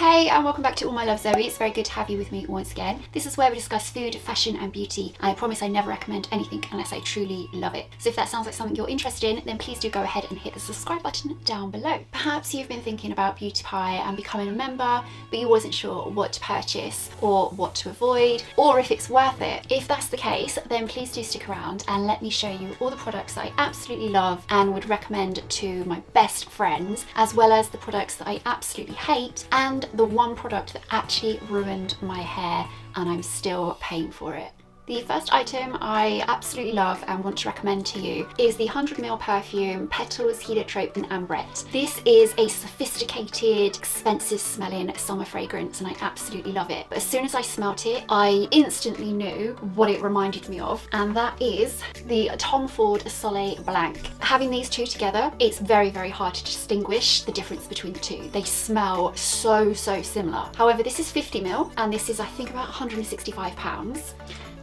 Hey, and welcome back to All My Love Zoe. It's very good to have you with me once again. This is where we discuss food, fashion and beauty. And I promise I never recommend anything unless I truly love it. So if that sounds like something you're interested in, then please do go ahead and hit the subscribe button down below. Perhaps you've been thinking about Beauty Pie and becoming a member, but you wasn't sure what to purchase or what to avoid, or if it's worth it. If that's the case, then please do stick around and let me show you all the products that I absolutely love and would recommend to my best friends, as well as the products that I absolutely hate and the one product that actually ruined my hair and I'm still paying for it. The first item I absolutely love and want to recommend to you is the 100ml Perfume Petals, Heliotrope and Ambrette. This is a sophisticated, expensive smelling summer fragrance and I absolutely love it. But as soon as I smelt it, I instantly knew what it reminded me of, and that is the Tom Ford Soleil Blanc. Having these two together, it's very, very hard to distinguish the difference between the two. They smell so similar. However, this is 50ml and this is, I think, about £165.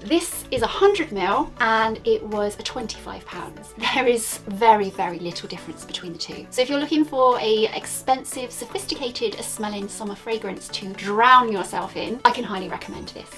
This is 100ml and it was £25. There is very, very little difference between the two. So if you're looking for a expensive, sophisticated smelling summer fragrance to drown yourself in, I can highly recommend this.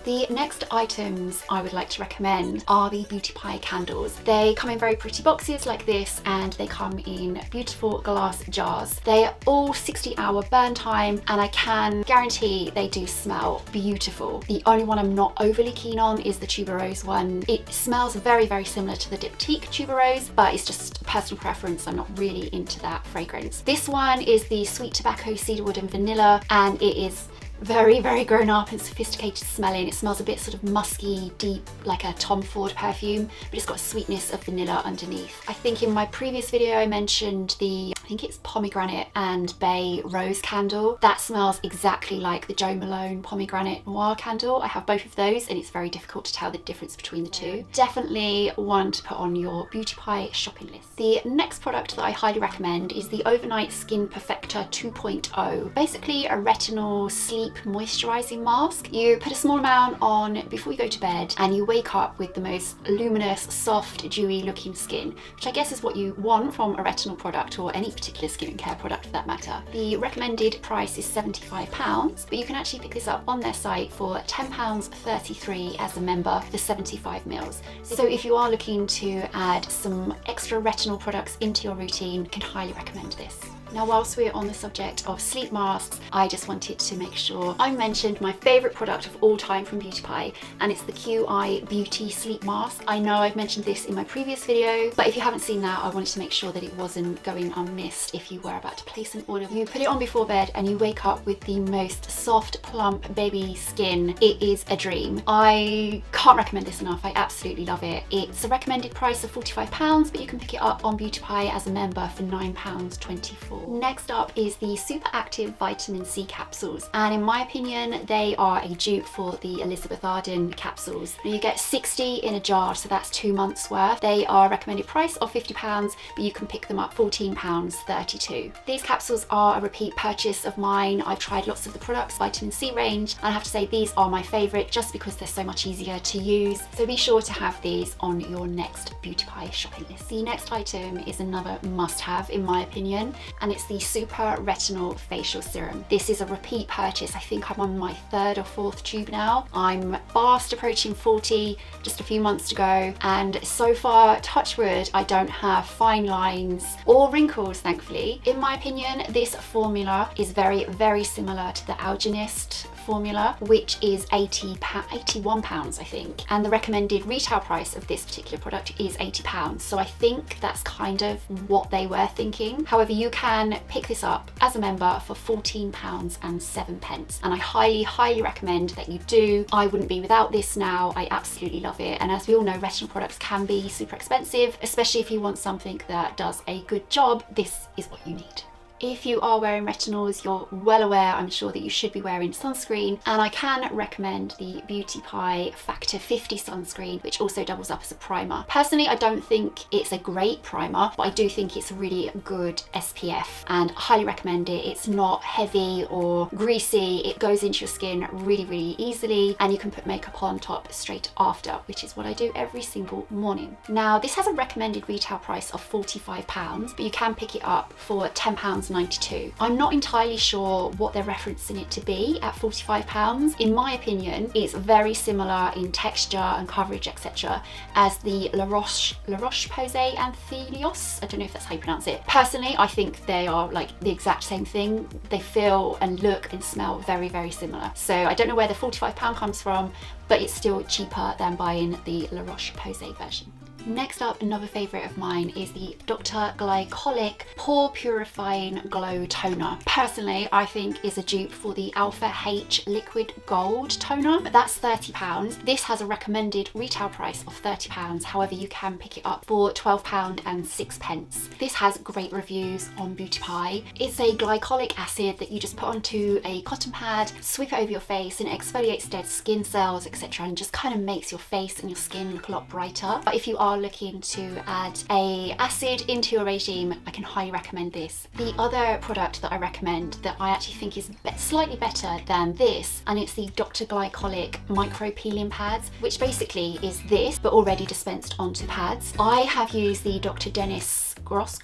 The next items I would like to recommend are the Beauty Pie candles. They come in very pretty boxes like this and they come in beautiful glass jars. They are all 60-hour burn time and I can guarantee they do smell beautiful. The only one I'm not overly keen on is the tuberose one. It smells very, very similar to the Diptyque tuberose, but it's just personal preference. I'm not really into that fragrance. This one is the Sweet Tobacco, Cedarwood and Vanilla, and it is very, very grown up and sophisticated smelling. It smells a bit sort of musky, deep, like a Tom Ford perfume, but it's got a sweetness of vanilla underneath. I think in my previous video I mentioned the, I think it's pomegranate and bay rose candle. That smells exactly like the Jo Malone pomegranate noir candle. I have both of those and it's very difficult to tell the difference between the two. Definitely one to put on your Beauty Pie shopping list. The next product that I highly recommend is the Overnight Skin Perfector 2.0. Basically a retinol sleep moisturizing mask. You put a small amount on before you go to bed and you wake up with the most luminous, soft, dewy looking skin, which I guess is what you want from a retinol product or any particular skincare product for that matter. The recommended price is £75, but you can actually pick this up on their site for £10.33 as a member for 75ml. So if you are looking to add some extra retinol products into your routine, I can highly recommend this. Now, whilst we're on the subject of sleep masks, I just wanted to make sure I mentioned my favourite product of all time from Beauty Pie, and it's the QI Beauty Sleep Mask. I know I've mentioned this in my previous video, but if you haven't seen that, I wanted to make sure that it wasn't going unmissed if you were about to place an order. You put it on before bed and you wake up with the most soft, plump baby skin. It is a dream. I can't recommend this enough. I absolutely love it. It's a recommended price of £45, but you can pick it up on Beauty Pie as a member for £9.24. Next up is the Super Active Vitamin C Capsules, and in my opinion they are a dupe for the Elizabeth Arden capsules. You get 60 in a jar, so that's 2 months worth. They are recommended price of £50, but you can pick them up £14.32. These capsules are a repeat purchase of mine. I've tried lots of the products, vitamin C range, and I have to say these are my favourite just because they're so much easier to use. So be sure to have these on your next Beauty Pie shopping list. The next item is another must-have in my opinion, and it's the Super Retinol Facial Serum. This is a repeat purchase. I think I'm on my 3rd or 4th tube now. I'm fast approaching 40, just a few months to go, and so far, touch wood, I don't have fine lines or wrinkles, thankfully. In my opinion, this formula is very, very similar to the Algenist formula, which is £81, I think, and the recommended retail price of this particular product is £80, so I think that's kind of what they were thinking. However, you can pick this up as a member for £14.07, and I highly recommend that you do. I wouldn't be without this now. I absolutely love it, and as we all know, retinol products can be super expensive, especially if you want something that does a good job. This is what you need. If you are wearing retinols, you're well aware, I'm sure, that you should be wearing sunscreen, and I can recommend the Beauty Pie Factor 50 sunscreen, which also doubles up as a primer. Personally, I don't think it's a great primer, but I do think it's a really good SPF, and I highly recommend it. It's not heavy or greasy. It goes into your skin really, really easily, and you can put makeup on top straight after, which is what I do every single morning. Now, this has a recommended retail price of £45, but you can pick it up for £10 £45.92. I'm not entirely sure what they're referencing it to be at £45. In my opinion, it's very similar in texture and coverage, etc., as the La Roche-Posay Anthelios. I don't know if that's how you pronounce it. Personally, I think they are like the exact same thing. They feel and look and smell very, very similar. So I don't know where the £45 comes from, but it's still cheaper than buying the La Roche-Posay version. Next up, another favourite of mine is the Dr. Glycolic Pore Purifying Glow Toner. Personally, I think is a dupe for the Alpha H Liquid Gold Toner. That's £30. This has a recommended retail price of £30. However, you can pick it up for £12.06. This has great reviews on Beauty Pie. It's a glycolic acid that you just put onto a cotton pad, sweep it over your face, and it exfoliates dead skin cells, etc., and just kind of makes your face and your skin look a lot brighter. But if you are looking to add a acid into your regime, I can highly recommend this. The other product that I recommend that I actually think is slightly better than this, and it's the Dr. Glycolic Micro Peeling Pads, which basically is this but already dispensed onto pads. I have used the Dr. Dennis Gross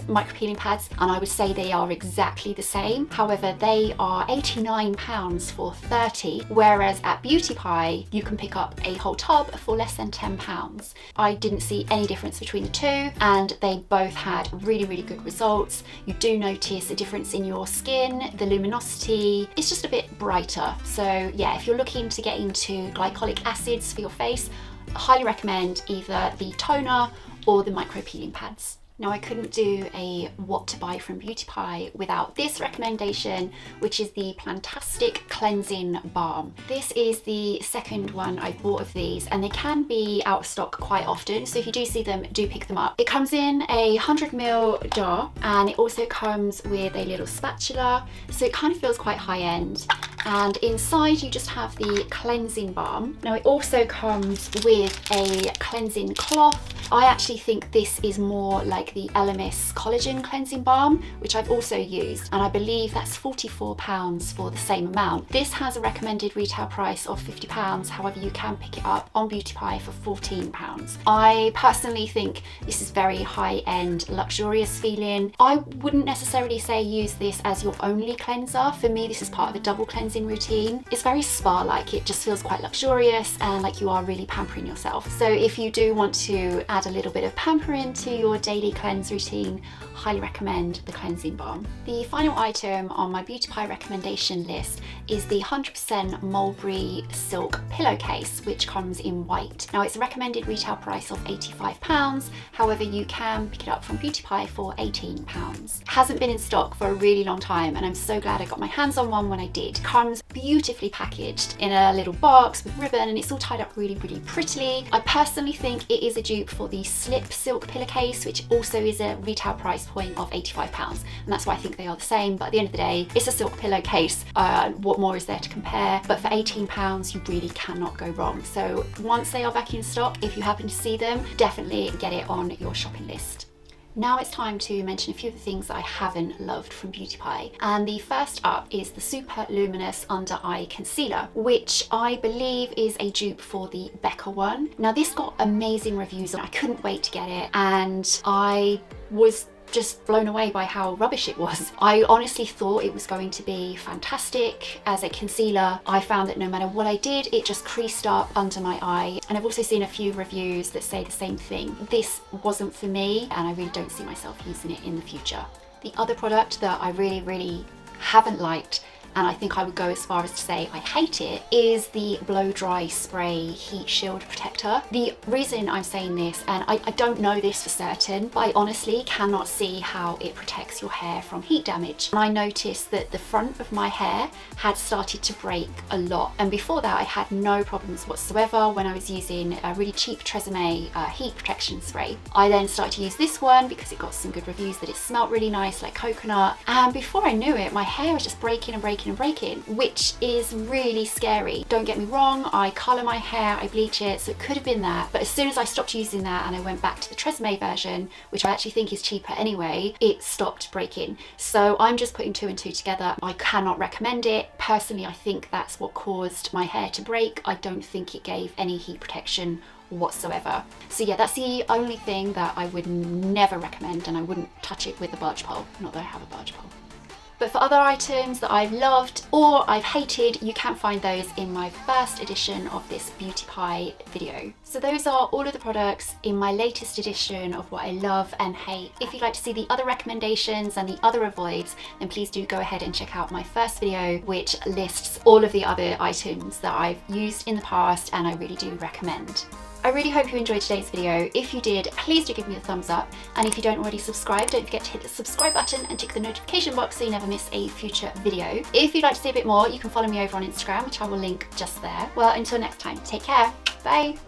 micro peeling pads, and I would say they are exactly the same. However, they are £89 for 30, whereas at Beauty Pie you can pick up a whole tub for less than £10. I didn't see any difference between the two, and they both had really, really good results. You do notice a difference in your skin, the luminosity, it's just a bit brighter. So yeah, if you're looking to get into glycolic acids for your face, I highly recommend either the toner or the micro peeling pads. Now, I couldn't do a what to buy from Beauty Pie without this recommendation, which is the Plantastic Cleansing Balm. This is the second one I bought of these, and they can be out of stock quite often, so if you do see them, do pick them up. It comes in a 100ml jar, and it also comes with a little spatula, so it kind of feels quite high-end. And inside you just have the cleansing balm. Now, it also comes with a cleansing cloth. I actually think this is more like the Elemis Collagen Cleansing Balm, which I've also used, and I believe that's £44 for the same amount. This has a recommended retail price of £50, however you can pick it up on Beauty Pie for £14. I personally think this is very high-end, luxurious feeling. I wouldn't necessarily say use this as your only cleanser. For me, this is part of a double cleansing routine. It's very spa-like, it just feels quite luxurious and like you are really pampering yourself. So if you do want to add a little bit of pampering to your daily cleanse routine, highly recommend the cleansing balm. The final item on my Beauty Pie recommendation list is the 100% mulberry silk pillowcase, which comes in white. Now, it's a recommended retail price of £85, however you can pick it up from Beauty Pie for £18. Hasn't been in stock for a really long time, and I'm so glad I got my hands on one when I did. It comes beautifully packaged in a little box with ribbon, and it's all tied up really, really prettily. I personally think it is a dupe for the slip silk pillowcase, which also is a retail price point of £85, and that's why I think they are the same. But at the end of the day, it's a silk pillowcase. What more is there to compare? But for £18, you really cannot go wrong. So once they are back in stock, if you happen to see them, definitely get it on your shopping list. Now it's time to mention a few of the things that I haven't loved from Beauty Pie, and the first up is the Super Luminous Under Eye Concealer, which I believe is a dupe for the Becca one. Now, this got amazing reviews and I couldn't wait to get it, and I was just blown away by how rubbish it was. I honestly thought it was going to be fantastic as a concealer. I found that no matter what I did, it just creased up under my eye, and I've also seen a few reviews that say the same thing. This wasn't for me, and I really don't see myself using it in the future. The other product that I really haven't liked, and I think I would go as far as to say I hate it, is the Blow Dry Spray Heat Shield Protector. The reason I'm saying this, and I don't know this for certain, but I honestly cannot see how it protects your hair from heat damage. And I noticed that the front of my hair had started to break a lot, and before that I had no problems whatsoever when I was using a really cheap Tresemme heat protection spray. I then started to use this one because it got some good reviews that it smelled really nice like coconut, and before I knew it, my hair was just breaking and breaking, which is really scary. Don't get me wrong, I colour my hair, I bleach it, so it could have been that, but as soon as I stopped using that and I went back to the Tresemme version, which I actually think is cheaper anyway, it stopped breaking. So I'm just putting two and two together. I cannot recommend it. Personally, I think that's what caused my hair to break. I don't think it gave any heat protection whatsoever. So yeah, that's the only thing that I would never recommend, and I wouldn't touch it with a barge pole, not that I have a barge pole. But for other items that I've loved or I've hated, you can find those in my first edition of this Beauty Pie video. So those are all of the products in my latest edition of what I love and hate. If you'd like to see the other recommendations and the other avoids, then please do go ahead and check out my first video, which lists all of the other items that I've used in the past and I really do recommend. I really hope you enjoyed today's video. If you did, please do give me a thumbs up. And if you don't already subscribe, don't forget to hit the subscribe button and tick the notification box so you never miss a future video. If you'd like to see a bit more, you can follow me over on Instagram, which I will link just there. Well, until next time, take care. Bye.